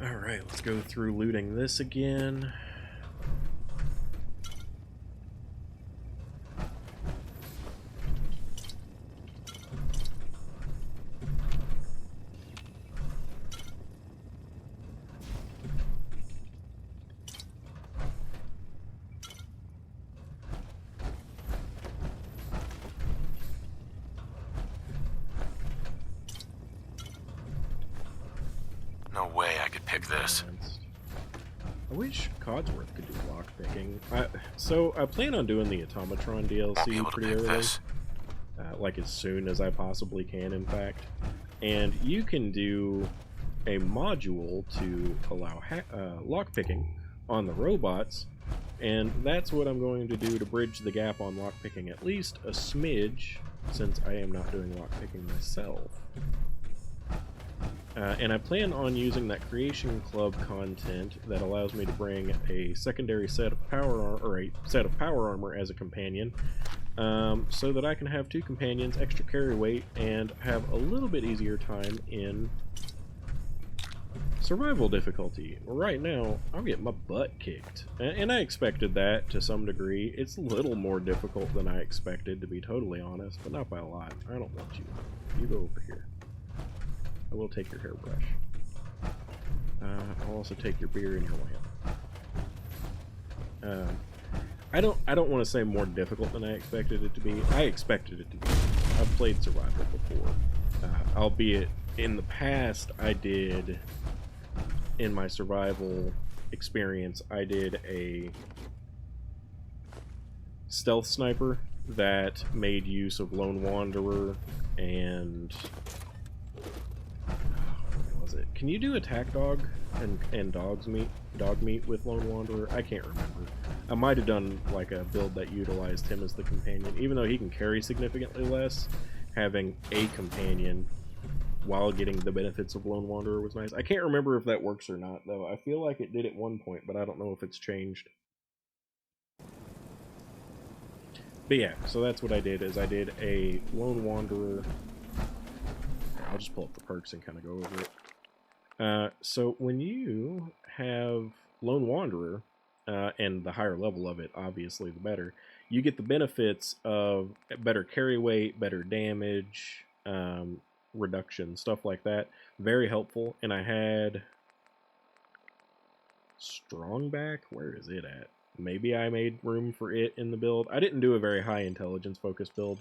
Alright, let's go through looting this again. No way I could pick this. I wish Codsworth could do lockpicking. So I plan on doing the Automatron DLC pretty early. Like as soon as I possibly can, in fact. And you can do a module to allow lockpicking on the robots. And that's what I'm going to do to bridge the gap on lockpicking at least a smidge, since I am not doing lockpicking myself. And I plan on using that Creation Club content that allows me to bring a secondary set of power armor as a companion, so that I can have 2 companions, extra carry weight, and have a little bit easier time in survival difficulty. Right now, I'm getting my butt kicked, and I expected that to some degree. It's a little more difficult than I expected, to be totally honest, but not by a lot. I don't want you. You go over here. I will take your hairbrush. I'll also take your beer and your lamp. I don't want to say more difficult than I expected it to be. I expected it to be. I've played survival before, albeit in the past in my survival experience, I did a stealth sniper that made use of Lone Wanderer and can you do attack dog and dog meat with Lone Wanderer? I can't remember. I might have done like a build that utilized him as the companion, even though he can carry significantly less. Having a companion while getting the benefits of Lone Wanderer was nice. I can't remember if that works or not, though. I feel like it did at one point, but I don't know if it's changed. But yeah, so that's what I did, is I did a Lone Wanderer. I'll just pull up the perks and kind of go over it. So when you have Lone Wanderer, and the higher level of it, obviously the better, you get the benefits of better carry weight, better damage, reduction, stuff like that. Very helpful. And I had Strongback. Where is it at? Maybe I made room for it in the build. I didn't do a very high intelligence focused build.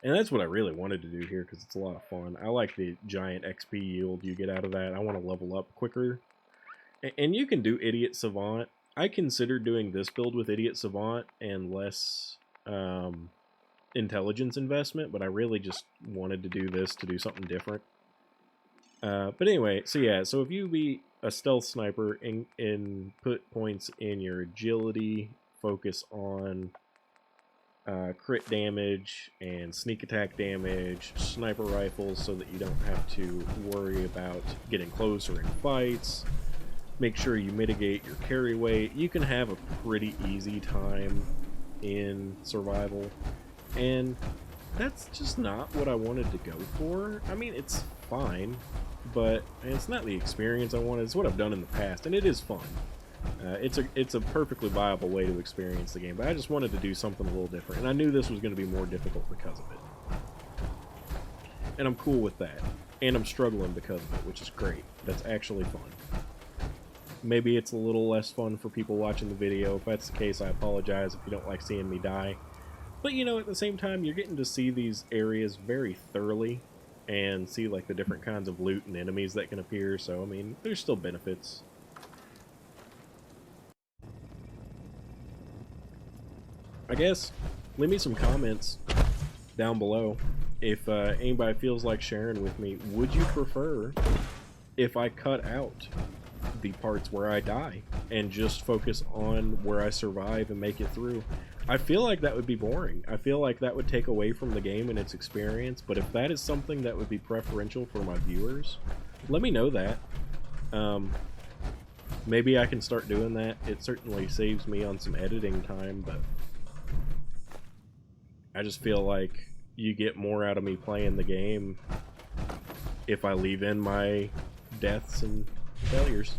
And that's what I really wanted to do here, because it's a lot of fun. I like the giant XP yield you get out of that. I want to level up quicker. And you can do Idiot Savant. I considered doing this build with Idiot Savant and less intelligence investment, but I really just wanted to do this to do something different. But anyway, so yeah, so if you be a stealth sniper and put points in your agility, focus on crit damage and sneak attack damage, sniper rifles, so that you don't have to worry about getting closer in fights. Make sure you mitigate your carry weight. You can have a pretty easy time in survival, and that's just not what I wanted to go for. I mean, it's fine, but it's not the experience I wanted. It's what I've done in the past, and it is fun. It's a perfectly viable way to experience the game, but I just wanted to do something a little different, and I knew this was going to be more difficult because of it. And I'm cool with that, and I'm struggling because of it, which is great. That's actually fun. Maybe it's a little less fun for people watching the video. If that's the case, I apologize if you don't like seeing me die. But, you know, at the same time, you're getting to see these areas very thoroughly and see, like, the different kinds of loot and enemies that can appear, so, I mean, there's still benefits. I guess, leave me some comments down below if anybody feels like sharing with me. Would you prefer if I cut out the parts where I die and just focus on where I survive and make it through? I feel like that would be boring. I feel like that would take away from the game and its experience, but if that is something that would be preferential for my viewers, let me know that. Maybe I can start doing that. It certainly saves me on some editing time, but I just feel like you get more out of me playing the game if I leave in my deaths and failures.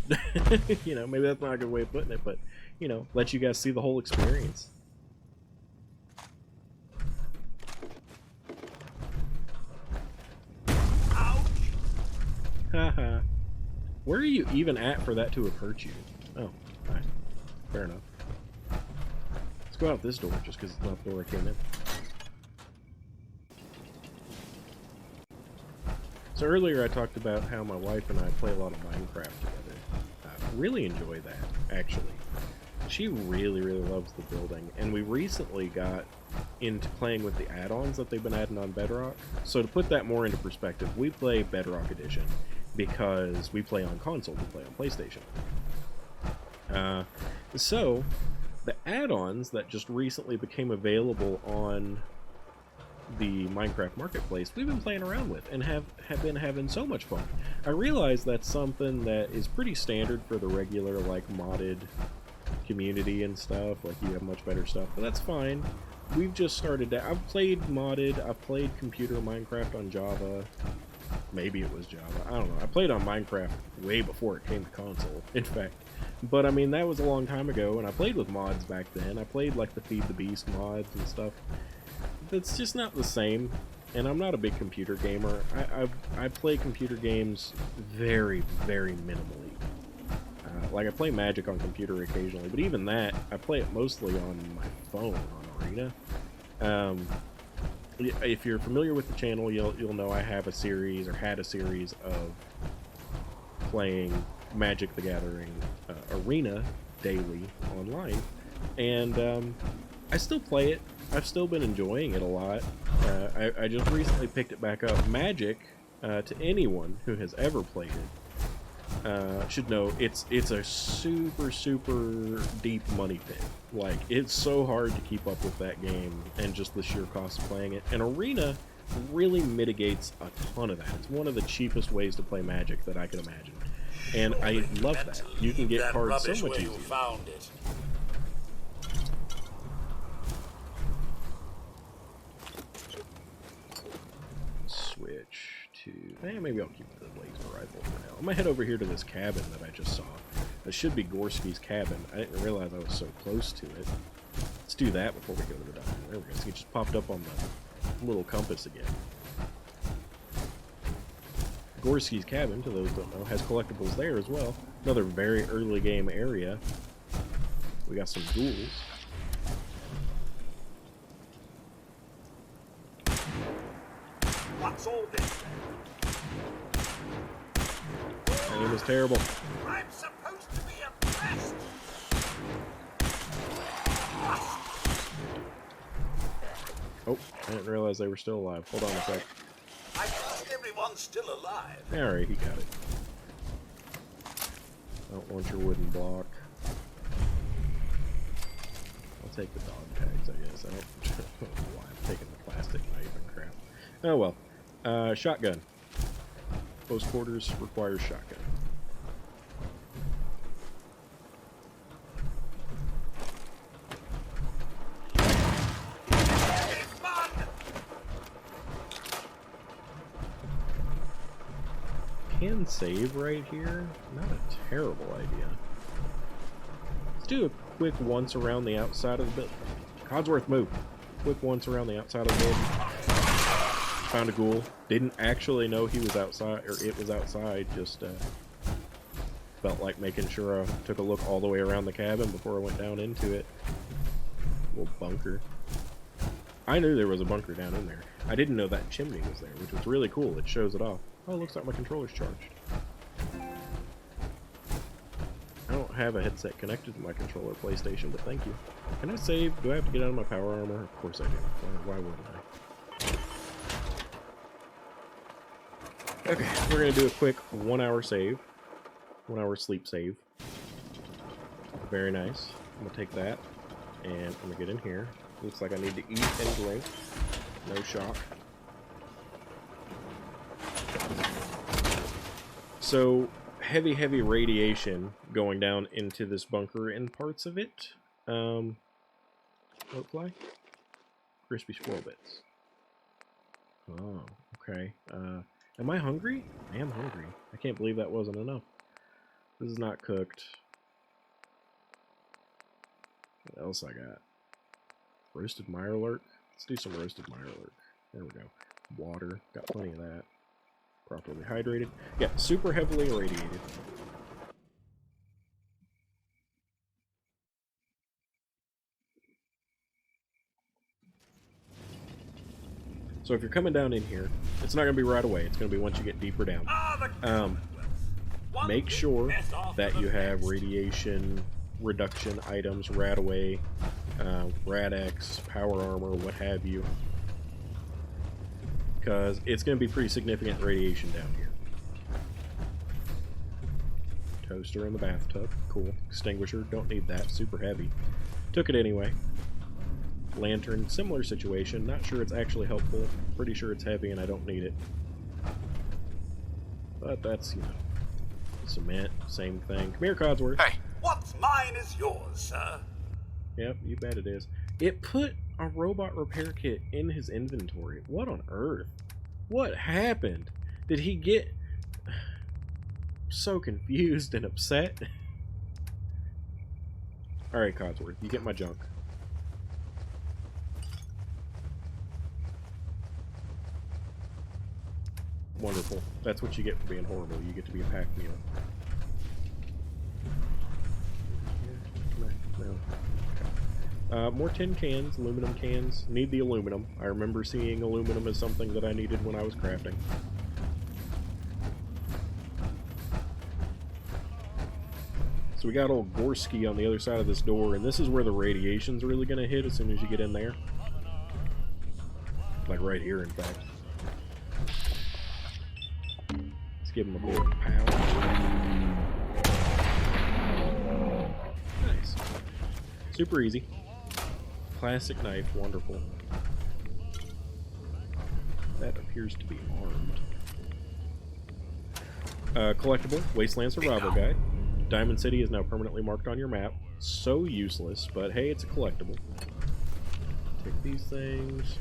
You know, maybe that's not a good way of putting it, but, you know, let you guys see the whole experience. Haha. Where are you even at for that to have hurt you? Oh, alright. Fair enough. Let's go out this door, just because it's not the door I came in. So earlier I talked about how my wife and I play a lot of Minecraft together. I really enjoy that, actually. She really, really loves the building, and we recently got into playing with the add-ons that they've been adding on Bedrock. So to put that more into perspective, we play Bedrock Edition because we play on console, we play on PlayStation. So the add-ons that just recently became available on the Minecraft Marketplace, we've been playing around with and have been having so much fun. I realize that's something that is pretty standard for the regular, like, modded community and stuff. Like, you have much better stuff, but that's fine. We've just started that. I've played modded, I've played computer Minecraft on Java. Maybe it was Java, I don't know. I played on Minecraft way before it came to console, in fact. But, I mean, that was a long time ago, and I played with mods back then. I played, like, the Feed the Beast mods and stuff. It's just not the same, and I'm not a big computer gamer. I play computer games very, very minimally. Like, I play Magic on computer occasionally, but even that, I play it mostly on my phone, on Arena. If you're familiar with the channel, you'll know I have a series, or had a series, of playing Magic the Gathering Arena daily online, and I still play it. I've still been enjoying it a lot. I just recently picked it back up. Magic, to anyone who has ever played it, should know it's a super, super deep money pit. Like, it's so hard to keep up with that game and just the sheer cost of playing it. And Arena really mitigates a ton of that. It's one of the cheapest ways to play Magic that I can imagine. And I love that. You can get cards so much easier. Switch to... maybe I'll keep the laser rifle for now. I'm gonna head over here to this cabin that I just saw. It should be Gorski's cabin. I didn't realize I was so close to it. Let's do that before we go to the diner. There we go. See, it just popped up on the little compass again. Gorski's cabin, to those who don't know, has collectibles there as well. Another very early game area. We got some ghouls. What's all this? My aim is terrible. I'm supposed to be impressed. Oh, I didn't realize they were still alive. Hold on a sec. I thought everyone's still alive. Alright, he got it. I don't want your wooden block. I'll take the dog tags, I guess. I don't know why I'm taking the plastic knife and crap. Oh well. Shotgun. Close quarters requires shotgun. Can save right here? Not a terrible idea. Let's do a quick once around the outside of the building. Codsworth, move. Quick once around the outside of the building. Found a ghoul. Didn't actually know he was outside, or it was outside. Just felt like making sure I took a look all the way around the cabin before I went down into it. Little bunker. I knew there was a bunker down in there. I didn't know that chimney was there, which was really cool. It shows it off. Oh, looks like my controller's charged. I don't have a headset connected to my controller PlayStation, but thank you. Can I save? Do I have to get out of my power armor? Of course I do. Why wouldn't I? Okay, we're going to do a quick 1 hour save. 1 hour sleep save. Very nice. I'm going to take that, and I'm going to get in here. Looks like I need to eat and drink. No shock. So, heavy radiation going down into this bunker in parts of it. What fly? Crispy squirrel bits. Oh, okay. Am I hungry? I am hungry. I can't believe that wasn't enough. This is not cooked. What else I got? Roasted Mirelurk. Let's do some roasted Mirelurk. There we go. Water. Got plenty of that. Properly hydrated. Yeah, super heavily irradiated. So if you're coming down in here, it's not going to be right away. It's going to be once you get deeper down. Make sure that you have radiation reduction items, Radaway, Rad-X, Power Armor, what have you. Because it's going to be pretty significant radiation down here. Toaster in the bathtub. Cool. Extinguisher. Don't need that. Super heavy. Took it anyway. Lantern. Similar situation. Not sure it's actually helpful. Pretty sure it's heavy and I don't need it. But that's, you know, cement. Same thing. Come here, Codsworth. Hey. What's mine is yours, sir. Yep, you bet it is. It put a robot repair kit in his inventory. What on earth? What happened? Did he get so confused and upset? Alright, Codsworth, you get my junk. Wonderful. That's what you get for being horrible. You get to be a pack meal. No. More tin cans, aluminum cans. Need the aluminum. I remember seeing aluminum as something that I needed when I was crafting. So we got old Gorski on the other side of this door, and this is where the radiation's really going to hit as soon as you get in there. Like right here, in fact. Let's give him a big pow. Nice. Super easy. Classic knife, wonderful. That appears to be armed. Collectible, Wasteland Survival Guide. Diamond City is now permanently marked on your map. So useless, but hey, it's a collectible. Take these things.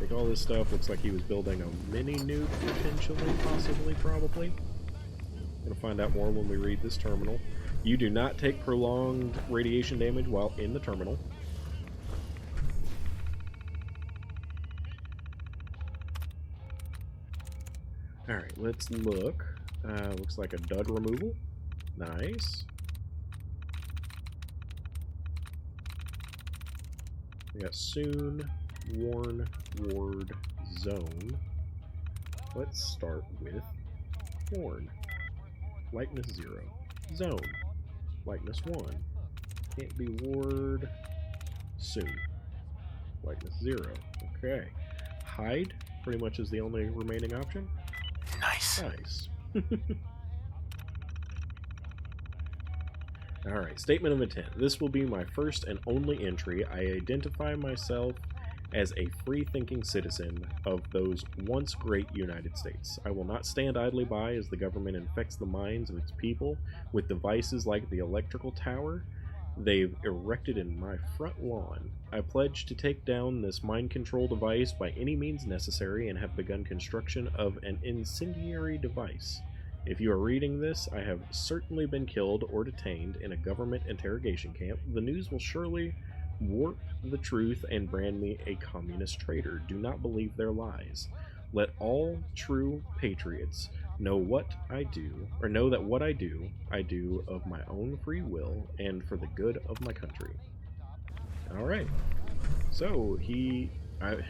Take all this stuff. Looks like he was building a mini nuke, potentially, possibly, probably. Gonna find out more when we read this terminal. You do not take prolonged radiation damage while in the terminal. Alright, let's look. Looks like a dud removal. Nice. We got soon, warn, ward, zone. Let's start with warn. Lightness 0. Zone. Lightness 1. Can't be ward. Soon. Lightness 0. Okay. Hide pretty much is the only remaining option. Nice. Nice. Alright, statement of intent. This will be my first and only entry. I identify myself as a free-thinking citizen of those once great United States. I will not stand idly by as the government infects the minds of its people with devices like the electrical tower they've erected in my front lawn. I pledge to take down this mind control device by any means necessary and have begun construction of an incendiary device. If you are reading this, I have certainly been killed or detained in a government interrogation camp. The news will surely warp the truth and brand me a communist traitor. Do not believe their lies. Let all true patriots know what I do, or know that what I do of my own free will and for the good of my country. Alright. So, I'm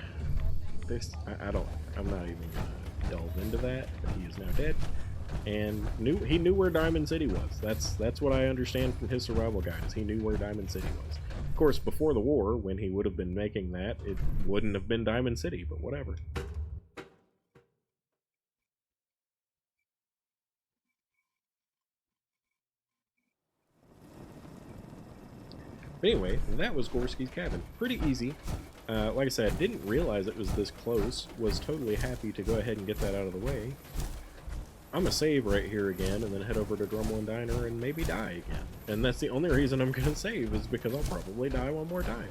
not even gonna delve into that, but he is now dead. And he knew where Diamond City was. That's what I understand from his survival guide, is he knew where Diamond City was. Of course, before the war, when he would have been making that, it wouldn't have been Diamond City, but whatever. But anyway, that was Gorski's Cabin. Pretty easy. Like I said, didn't realize it was this close. Was totally happy to go ahead and get that out of the way. I'm gonna save right here again, and then head over to Drumlin Diner and maybe die again. And that's the only reason I'm gonna save, is because I'll probably die one more time.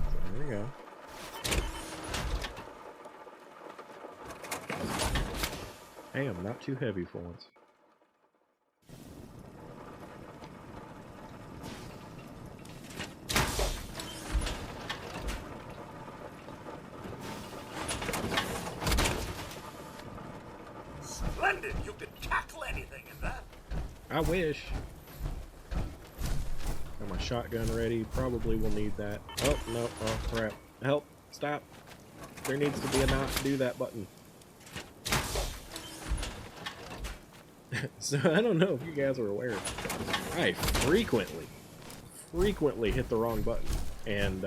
So there you go. Hey, I'm not too heavy for once. splendid. You can tackle anything in that. I wish. Got my shotgun ready. Probably will need that. Oh, no. Oh, crap. Help. Stop. There needs to be a not do that button. So, I don't know if you guys are aware. I frequently hit the wrong button and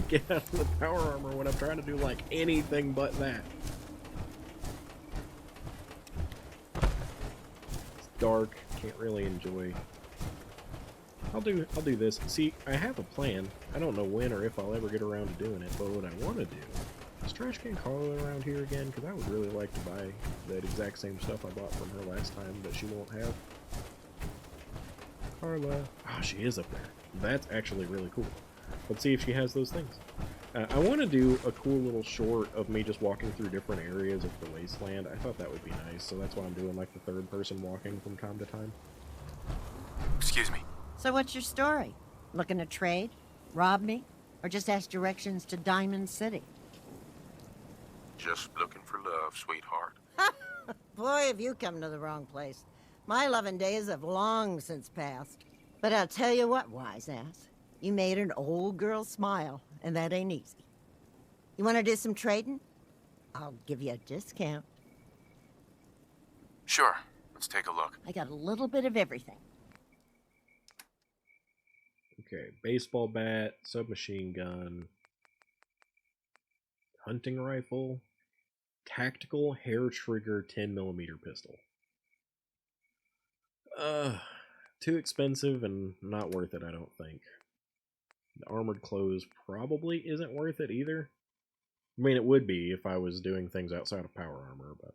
get out of the power armor when I'm trying to do, like, anything but that. It's dark. Can't really enjoy. I'll do this. See, I have a plan. I don't know when or if I'll ever get around to doing it, but what I want to do is Trash Can Carla around here again, because I would really like to buy that exact same stuff I bought from her last time that she won't have. Carla. Oh, she is up there. That's actually really cool. Let's see if she has those things. I want to do a cool little short of me just walking through different areas of the Wasteland. I thought that would be nice, so that's why I'm doing like the third person walking from time to time. Excuse me. So what's your story? Looking to trade? Rob me? Or just ask directions to Diamond City? Just looking for love, sweetheart. Boy, have you come to the wrong place. My loving days have long since passed. But I'll tell you what, wise ass. You made an old girl smile, and that ain't easy. You want to do some trading? I'll give you a discount. Sure. Let's take a look. I got a little bit of everything. Okay, baseball bat, submachine gun, hunting rifle, tactical hair trigger 10mm pistol. Too expensive and not worth it, I don't think. The armored clothes probably isn't worth it either. I mean, it would be if I was doing things outside of power armor, but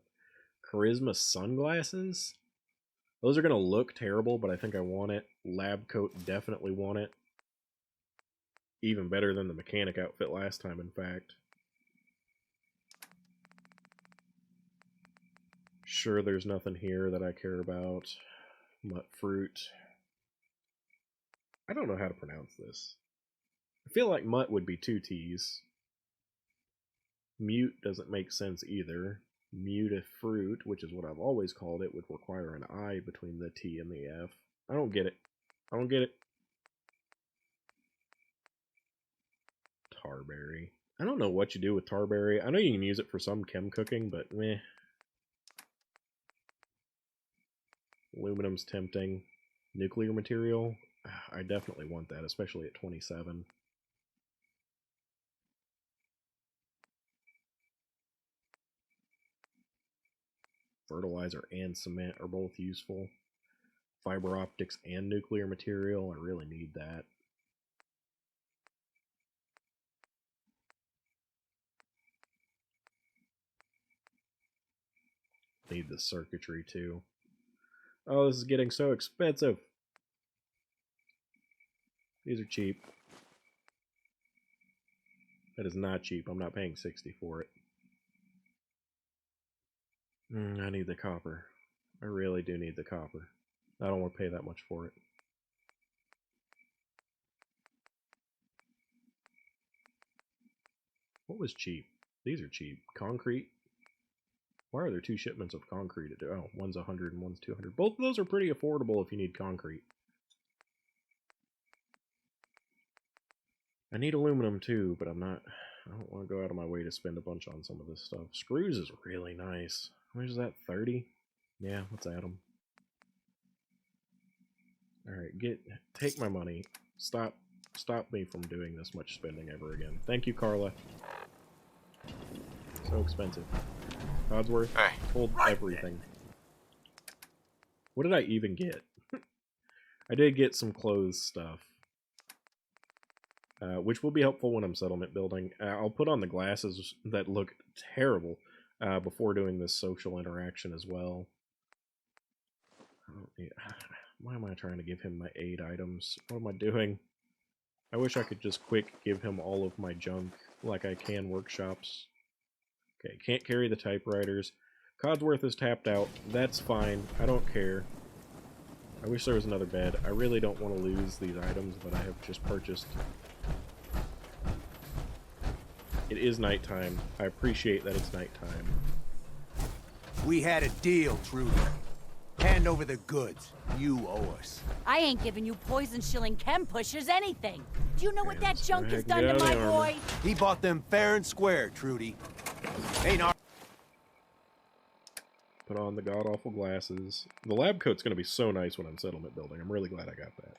charisma sunglasses? Those are going to look terrible, but I think I want it. Lab coat, definitely want it. Even better than the mechanic outfit last time, in fact. Sure, there's nothing here that I care about. Mutt fruit. I don't know how to pronounce this. I feel like mutt would be 2 T's. Mute doesn't make sense either. Mutafruit, which is what I've always called it, would require an I between the T and the F. I don't get it. I don't get it. Tarberry. I don't know what you do with tarberry. I know you can use it for some chem cooking, but meh. Aluminum's tempting. Nuclear material. I definitely want that, especially at 27. Fertilizer and cement are both useful. Fiber optics and nuclear material, I really need that. Need the circuitry too. Oh, this is getting so expensive. These are cheap. That is not cheap. I'm not paying 60 for it. I need the copper. I really do need the copper. I don't want to pay that much for it. What was cheap? These are cheap. Concrete. Why are there 2 shipments of concrete? Oh, one's 100 and one's 200. Both of those are pretty affordable if you need concrete. I need aluminum too, but I don't want to go out of my way to spend a bunch on some of this stuff. Screws is really nice. How much is that? 30? Yeah, let's add them. Alright, take my money. Stop me from doing this much spending ever again. Thank you, Carla. So expensive. Codsworth, Hey. hold everything. What did I even get? I did get some clothes stuff. Which will be helpful when I'm settlement building. I'll put on the glasses that look terrible before doing this social interaction as well. Why am I trying to give him my 8 items? What am I doing? I wish I could just quick give him all of my junk like I can workshops. Okay, can't carry the typewriters. Codsworth is tapped out. That's fine. I don't care. I wish there was another bed. I really don't want to lose these items that I have just purchased. It is nighttime. I appreciate that it's nighttime. We had a deal, Trudy. Hand over the goods. You owe us. I ain't giving you poison-shilling chem pushers anything. Do you know what that junk has done to Get out my of the boy? He bought them fair and square, Trudy. Ain't our... Put on the god-awful glasses. The lab coat's going to be so nice when I'm settlement building. I'm really glad I got that.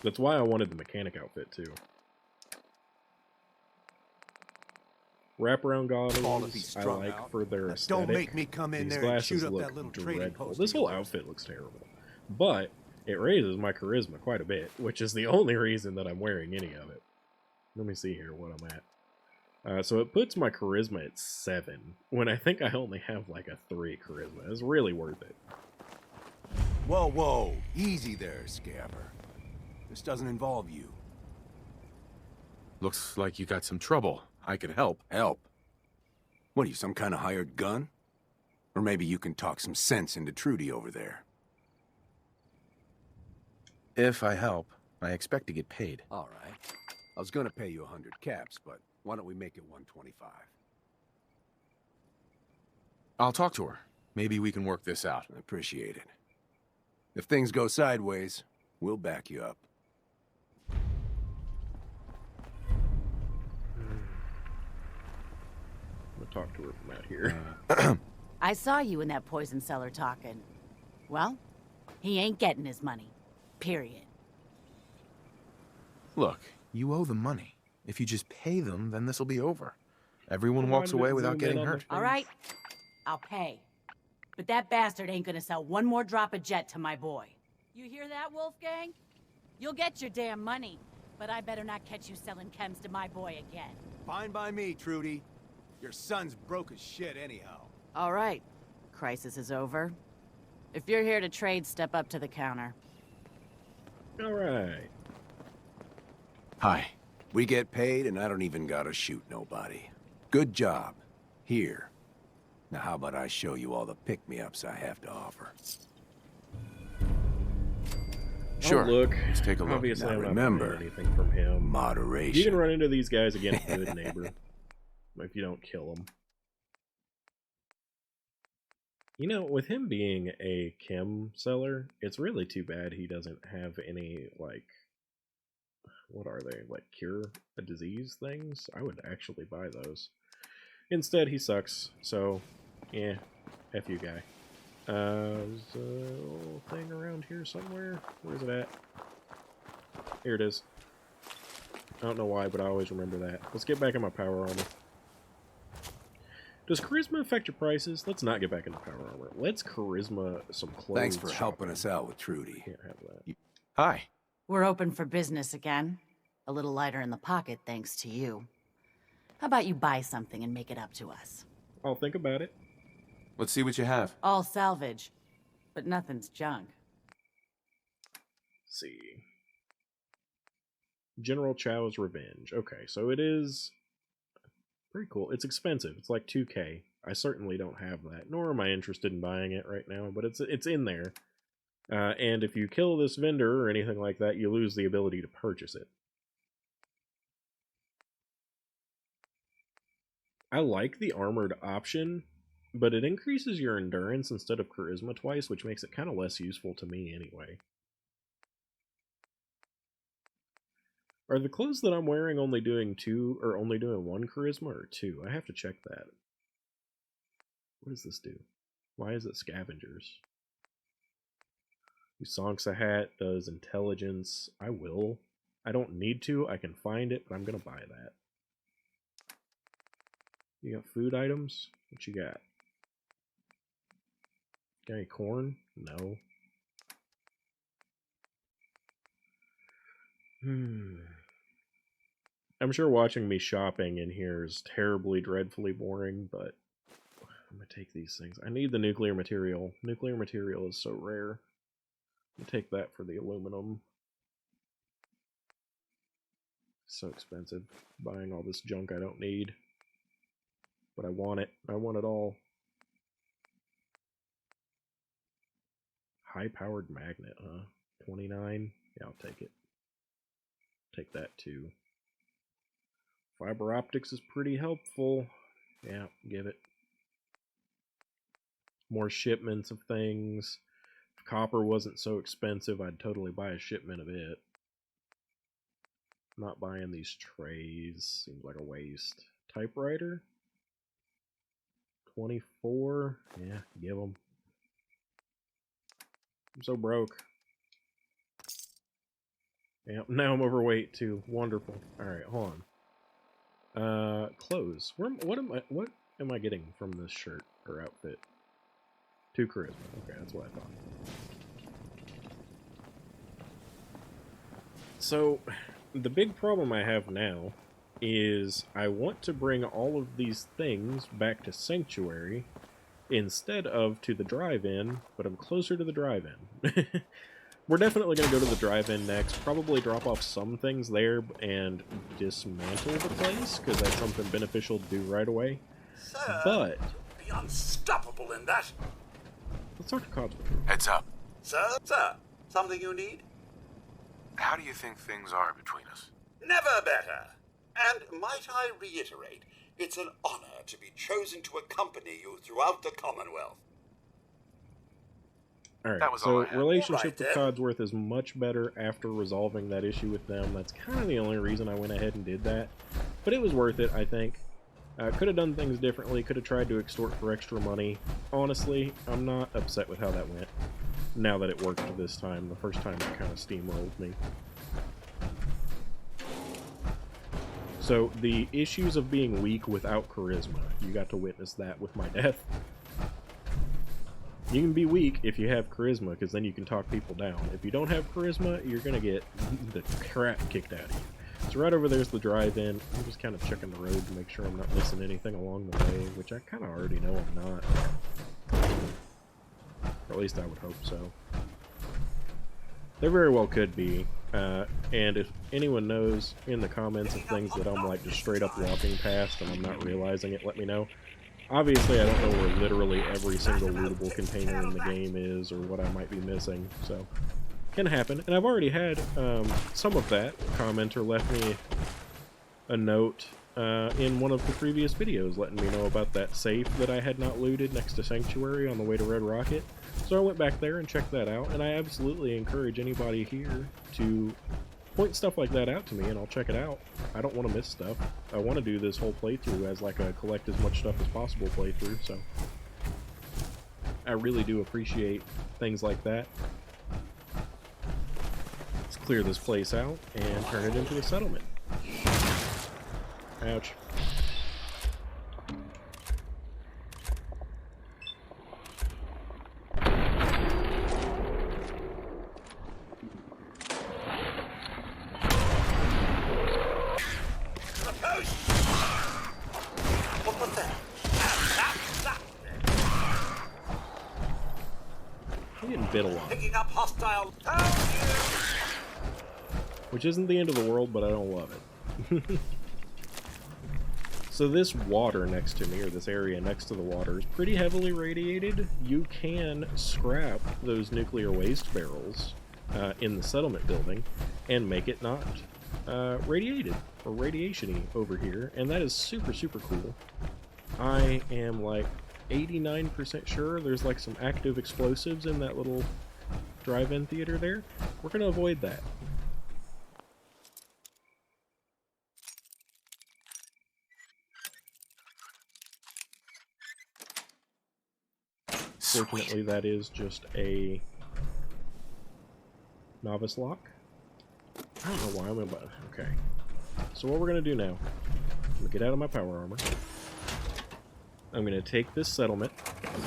That's why I wanted the mechanic outfit, too. Wraparound goggles, I like for their aesthetic. Don't make me come in These there and glasses shoot up look that little trading dreadful. post. This whole outfit looks terrible. But it raises my charisma quite a bit, which is the only reason that I'm wearing any of it. Let me see here what I'm at. So it puts my charisma at 7, when I think I only have like a 3 charisma. It's really worth it. Whoa, whoa. Easy there, Scabber. This doesn't involve you. Looks like you got some trouble. I could help. Help? What are you, some kind of hired gun? Or maybe you can talk some sense into Trudy over there. If I help, I expect to get paid. All right. I was gonna pay you 100 caps, but why don't we make it 125? I'll talk to her. Maybe we can work this out. I appreciate it. If things go sideways, we'll back you up. I'm gonna talk to her from out here. I saw you in that poison cellar talking. Well, he ain't getting his money. Period. Look, you owe them money. If you just pay them, then this'll be over. Everyone Come walks on, away zoom without in getting on the hurt. All right, I'll pay. But that bastard ain't gonna sell one more drop of jet to my boy. You hear that, Wolfgang? You'll get your damn money, but I better not catch you selling chems to my boy again. Fine by me, Trudy. Your son's broke as shit anyhow. All right, crisis is over. If you're here to trade, step up to the counter. All right. Hi. We get paid and I don't even gotta shoot nobody. Good job. Here. Now how about I show you all the pick-me-ups I have to offer? Sure. Oh, look. Let's take a look. Obviously, Now I'm not remember, buying anything from him. Moderation. You can run into these guys again, good neighbor, if you don't kill them. You know, with him being a chem seller, it's really too bad he doesn't have any, like, what are they, like, cure a disease things? I would actually buy those. Instead, he sucks, so, yeah, F you, guy. There's a little thing around here somewhere. Where's it at? Here it is. I don't know why, but I always remember that. Let's get back in my power armor. Does charisma affect your prices? Let's not get back into power armor. Let's charisma some clothes. Thanks for helping us out with Trudy. Can't have that. Hi. We're open for business again. A little lighter in the pocket thanks to you. How about you buy something and make it up to us? I'll think about it. Let's see what you have. All salvage, but nothing's junk. Let's see. General Chow's Revenge. Okay, so it is pretty cool. It's expensive. It's like 2K. I certainly don't have that, nor am I interested in buying it right now, but it's in there. And if you kill this vendor or anything like that, you lose the ability to purchase it. I like the armored option, but it increases your endurance instead of charisma twice, which makes it kind of less useful to me anyway. Are the clothes that I'm wearing only doing 2 or only doing 1 charisma or 2? I have to check that. What does this do? Why is it scavengers? Usonxa hat does intelligence. I will. I don't need to. I can find it, but I'm going to buy that. You got food items? What you got? Got any corn? No. I'm sure watching me shopping in here is terribly, dreadfully boring, but I'm going to take these things. I need the nuclear material. Nuclear material is so rare. I'm going to take that for the aluminum. So expensive. Buying all this junk I don't need. But I want it. I want it all. High-powered magnet, huh? 29? Yeah, I'll take it. Take that, too. Fiber optics is pretty helpful. Yeah, give it. more shipments of things. If copper wasn't so expensive, I'd totally buy a shipment of it. Not buying these trays. Seems like a waste. Typewriter? 24? Yeah, give them. I'm so broke. Yeah, now I'm overweight too. Wonderful. Alright, hold on. Clothes. What am I getting from this shirt or outfit? 2 charisma. Okay, that's what I thought. So, the big problem I have now is I want to bring all of these things back to Sanctuary instead of to the drive-in, but I'm closer to the drive-in. We're definitely going to go to the drive-in next, probably drop off some things there and dismantle the place, because that's something beneficial to do right away. Sir, But be unstoppable in that. let's talk to Codsworth. Heads up. Sir, something you need? How do you think things are between us? Never better. And might I reiterate, it's an honor to be chosen to accompany you throughout the Commonwealth. Alright, That was so all I had. relationship with Alright, Codsworth is much better after resolving that issue with them. That's kind of the only reason I went ahead and did that. But it was worth it, I think. Could have done things differently, could have tried to extort for extra money. Honestly, I'm not upset with how that went. Now that it worked this time. The first time it kind of steamrolled me. So, the issues of being weak without charisma. You got to witness that with my death. You can be weak if you have charisma, because then you can talk people down. If you don't have charisma, you're going to get the crap kicked out of you. So right over there's the drive-in. I'm just kind of checking the road to make sure I'm not missing anything along the way, which I kind of already know I'm not. Or at least I would hope so. There very well could be. And if anyone knows in the comments of things that I'm like just straight up walking past and I'm not realizing it, let me know. Obviously, I don't know where literally every single lootable container in the game is or what I might be missing, so can happen. And I've already had some of that. A commenter left me a note in one of the previous videos letting me know about that safe that I had not looted next to Sanctuary on the way to Red Rocket. So I went back there and checked that out, and I absolutely encourage anybody here to point stuff like that out to me, and I'll check it out. I don't want to miss stuff. I want to do this whole playthrough as like a collect as much stuff as possible playthrough, so I really do appreciate things like that. Let's clear this place out and turn it into a settlement. Ouch. What was that? I'm getting bit a lot, Picking up hostile. which isn't the end of the world, but I don't love it. So this water next to me, or this area next to the water, is pretty heavily radiated. You can scrap those nuclear waste barrels in the settlement building and make it not radiated or radiation-y over here, and that is super, super cool. I am like 89% sure there's like some active explosives in that little drive-in theater there. We're going to avoid that. Fortunately, that is just a novice lock. I don't know why I'm about. Okay. So what we're gonna do now? I'm gonna get out of my power armor. I'm gonna take this settlement. I'm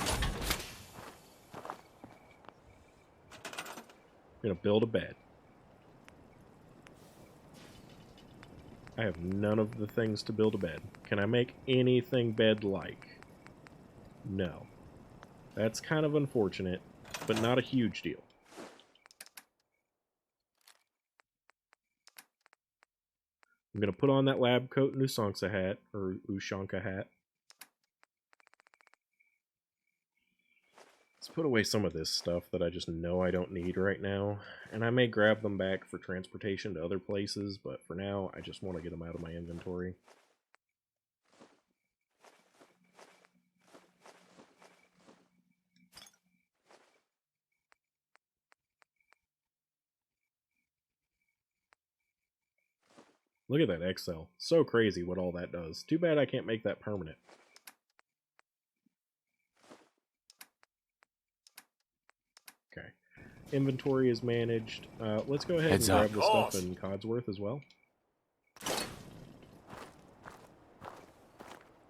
gonna build a bed. I have none of the things to build a bed. Can I make anything bed-like? No. That's kind of unfortunate, but not a huge deal. I'm going to put on that lab coat and Ushanka hat, or Ushanka hat. Let's put away some of this stuff that I just know I don't need right now, and I may grab them back for transportation to other places, but for now, I just want to get them out of my inventory. Look at that Excel. So crazy what all that does. Too bad I can't make that permanent. Okay. Inventory is managed. Let's go ahead Heads and up. grab the stuff in Codsworth as well.